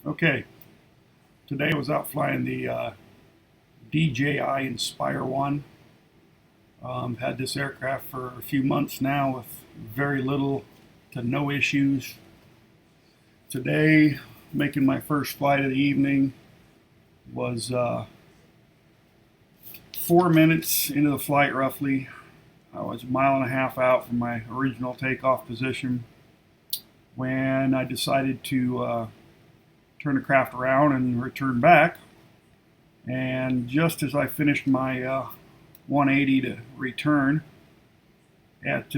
Okay, today I was out flying the DJI Inspire 1. Had this aircraft for a few months now with very little to no issues. Today, making my first flight of the evening, was 4 minutes into the flight roughly. I was a mile and a half out from my original takeoff position when I decided to turn the craft around and return back. And just as I finished my 180 to return, at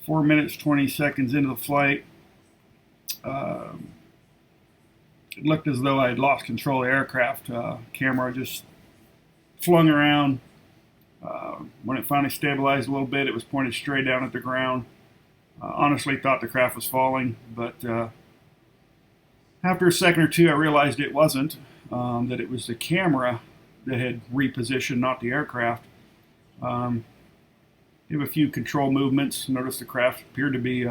4 minutes 20 seconds into the flight, it looked as though I had lost control of the aircraft. Camera just flung around. When it finally stabilized a little bit, it was pointed straight down at the ground. Honestly thought the craft was falling, but after a second or two I realized it wasn't, that it was the camera that had repositioned, not the aircraft. Give a few control movements. Notice the craft appeared to be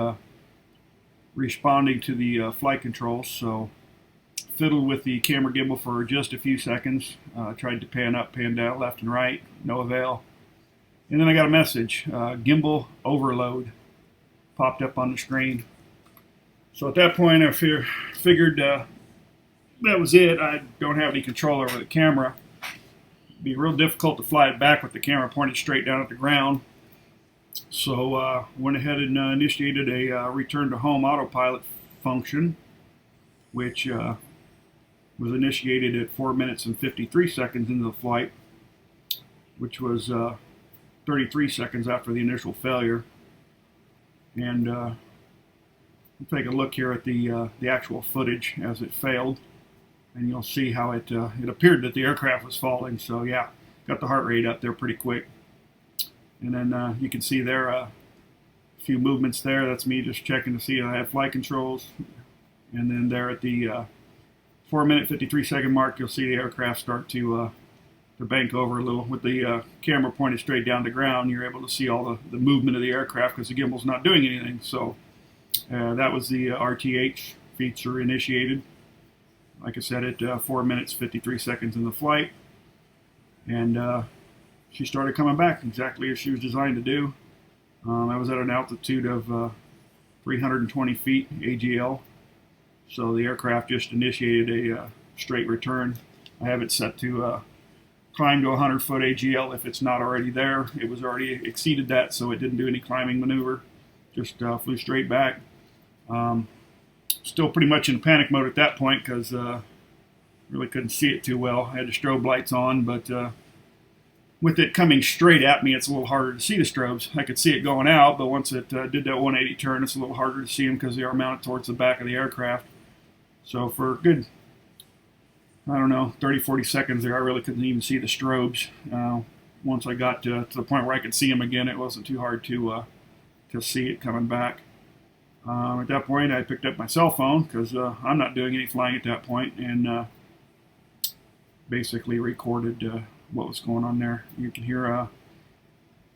responding to the flight controls, so fiddled with the camera gimbal for just a few seconds. Tried to pan up, pan down, left and right, no avail. And then I got a message, gimbal overload, popped up on the screen. So at that point I figured that was it. I don't have any control over the camera. It'd be real difficult to fly it back with the camera pointed straight down at the ground. So went ahead and initiated a return to home autopilot function, which was initiated at 4 minutes and 53 seconds into the flight, which was 33 seconds after the initial failure. And we'll take a look here at the actual footage as it failed, and you'll see how it appeared that the aircraft was falling. So yeah, got the heart rate up there pretty quick. And then you can see there a few movements there. That's me just checking to see if I have flight controls. And then there at the 4 minute 53 second mark, you'll see the aircraft start to bank over a little. With the camera pointed straight down to ground, you're able to see all the movement of the aircraft because the gimbal's not doing anything. So that was the RTH feature initiated. Like I said, at 4 minutes 53 seconds in the flight. And she started coming back exactly as she was designed to do. I was at an altitude of 320 feet AGL. So the aircraft just initiated a straight return. I have it set to climb to 100-foot AGL if it's not already there. It was already exceeded that, so it didn't do any climbing maneuver. Just flew straight back. Still pretty much in panic mode at that point because really couldn't see it too well. I had the strobe lights on, but with it coming straight at me, it's a little harder to see the strobes. I could see it going out, but once it did that 180 turn, it's a little harder to see them because they are mounted towards the back of the aircraft. So for a good, I don't know, 30-40 seconds there, I really couldn't even see the strobes. Once I got to the point where I could see them again, it wasn't too hard to see it coming back. At that point, I picked up my cell phone because I'm not doing any flying at that point, and basically recorded what was going on there. You can hear a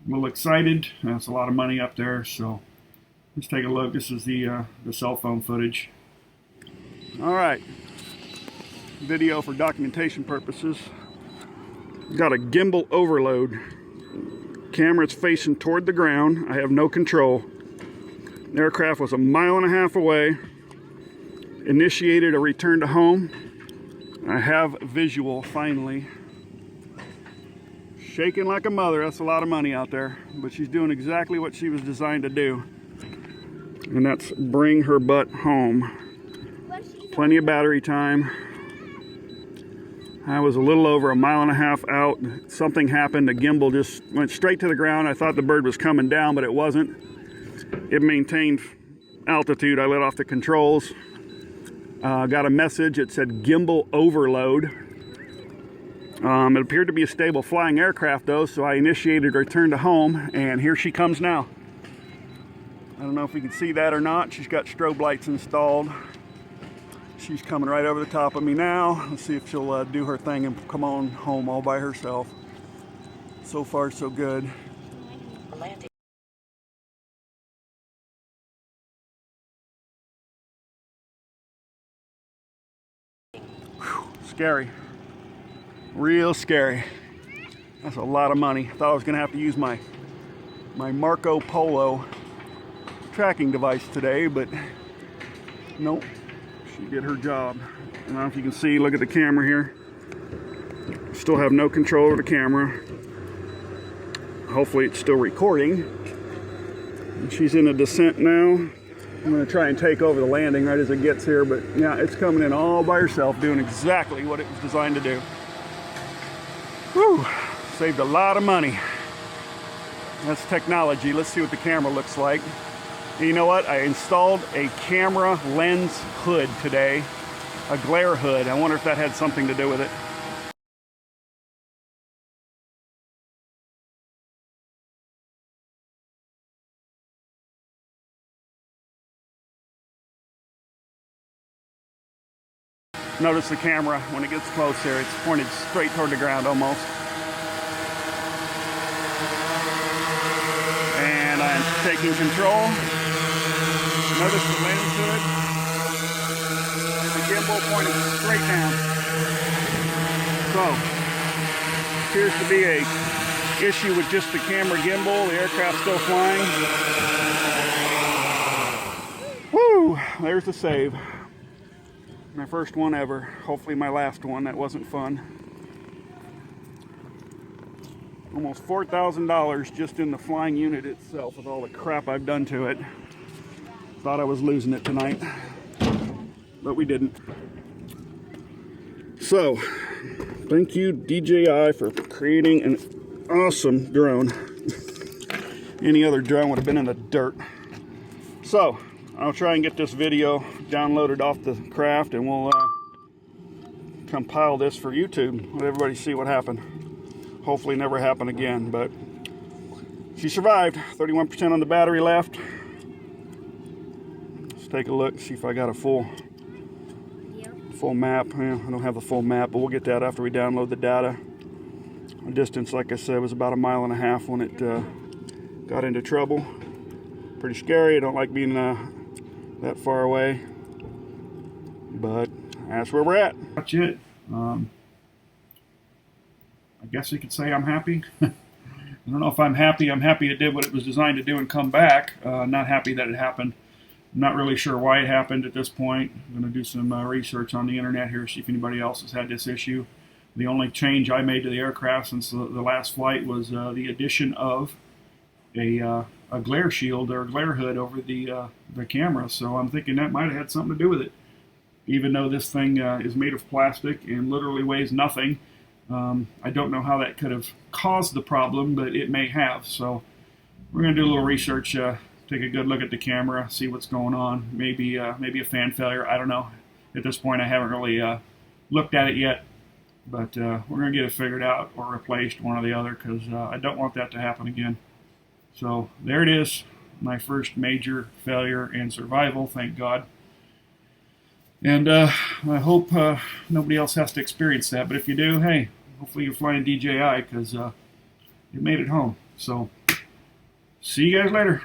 little excited. That's a lot of money up there, so let's take a look. This is the cell phone footage. All right, video for documentation purposes. Got a gimbal overload. Camera's facing toward the ground. I have no control. The aircraft was a mile and a half away. Initiated a return to home. I have visual finally. Shaking like a mother. That's a lot of money out there, but she's doing exactly what she was designed to do, and that's bring her butt home. Plenty of battery time. I was a little over a mile and a half out. Something happened. The gimbal just went straight to the ground. I thought the bird was coming down, but it wasn't. It maintained altitude. I let off the controls. Got a message. It said gimbal overload. It appeared to be a stable flying aircraft though, so I initiated a return to home, and here she comes now. I don't know if you can see that or not. She's got strobe lights installed. She's coming right over the top of me now. Let's see if she'll do her thing and come on home all by herself. So far, so good. scary. Real scary. That's a lot of money. I thought I was gonna have to use my Marco Polo tracking device today, but nope, she did her job. I don't know if you can see, look at the camera here. Still have no control over the camera. Hopefully it's still recording. And she's in a descent now. I'm gonna try and take over the landing right as it gets here, but yeah, it's coming in all by herself, doing exactly what it was designed to do. Whew, saved a lot of money. That's technology. Let's see what the camera looks like. And you know what? I installed a camera lens hood today, a glare hood. I wonder if that had something to do with it. Notice the camera, when it gets close here, it's pointed straight toward the ground almost. And I'm taking control. Notice the lens hood. And the gimbal pointed straight down. So, appears to be a issue with just the camera gimbal. The aircraft's still flying. Woo! There's the save. My first one ever. Hopefully my last one. That wasn't fun. Almost $4,000 just in the flying unit itself with all the crap I've done to it. Thought I was losing it tonight, but we didn't. So, thank you DJI for creating an awesome drone. Any other drone would have been in the dirt. So, I'll try and get this video downloaded off the craft, and we'll compile this for YouTube. Let everybody see what happened. Hopefully never happen again, but she survived. 31% on the battery left. Let's take a look, see if I got a full map. Yeah, I don't have a full map, but we'll get that after we download the data. The distance, like I said, was about 1.5 miles when it got into trouble. Pretty scary. I don't like being that far away, but that's where we're at. That's it. I guess you could say I'm happy. I don't know if I'm happy. I'm happy it did what it was designed to do and come back. Not happy that it happened. I'm not really sure why it happened at this point. I'm going to do some research on the internet here, see if anybody else has had this issue. The only change I made to the aircraft since the last flight was the addition of a glare shield or a glare hood over the camera. So I'm thinking that might have had something to do with it. Even though this thing is made of plastic and literally weighs nothing, I don't know how that could have caused the problem, but it may have. So we're going to do a little research, take a good look at the camera, see what's going on. Maybe a fan failure. I don't know. At this point, I haven't really looked at it yet, but we're going to get it figured out or replaced, one or the other, because I don't want that to happen again. So there it is, my first major failure and survival, thank God. And I hope nobody else has to experience that. But if you do, hey, hopefully you're flying DJI, because you made it home. So see you guys later.